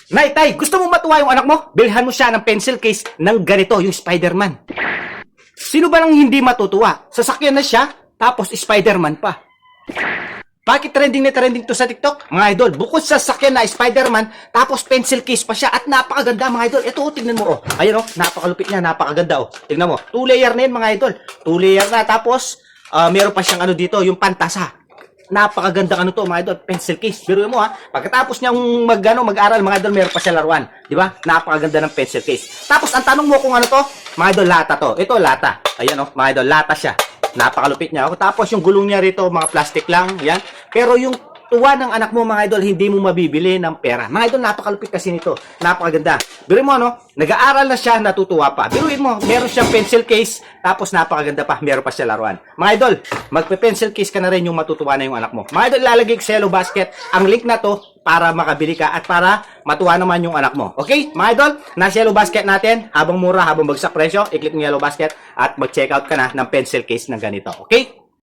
Nay, tay, gusto mo matuwa yung anak mo? Bilhan mo siya ng pencil case ng ganito, yung Spider-Man. Sino ba nang hindi matutuwa? Sasakyan na siya, tapos Spider-Man pa. Bakit trending na trending to sa TikTok? Mga idol, bukod sa sasakyan na Spider-Man, tapos pencil case pa siya at napakaganda mga idol. Ito, tingnan mo, oh. Ayun, oh, napakalupit niya, napakaganda, oh. Tingnan mo, 2 layer na yun mga idol. 2 layer na, tapos meron pa siyang ano dito, yung pantasa. Napakaganda ano to mga idol, pencil case. Biruin mo ha, pagkatapos niyang mag-aral mga idol, meron pa siya laruan, di ba? Napakaganda ng pencil case. Tapos ang tanong mo kung ano to, mga idol, lata to. Ito lata. Ayan oh, mga idol, lata siya. Napakalupit niya. Tapos yung gulong niya rito, mga plastic lang, yan. Pero yung tuwa ng anak mo mga idol, hindi mo mabibili ng pera. Mga idol, napakalupit kasi nito. Napakaganda. Biruin mo ano, nag-aaral na siya, natutuwa pa. Biruin mo, meron siyang pencil case, tapos napakaganda pa, meron pa siya laruan. Mga idol, magpe-pencil case ka na rin yung matutuwa na yung anak mo. Mga idol, ilalagay sa Yellow Basket ang link na to para makabili ka at para matuwa naman yung anak mo. Okay? Mga idol, nasa Yellow Basket natin, habang mura, habang bagsak presyo, i-click mo Yellow Basket at mag-check out ka na ng pencil case ng ganito. Okay?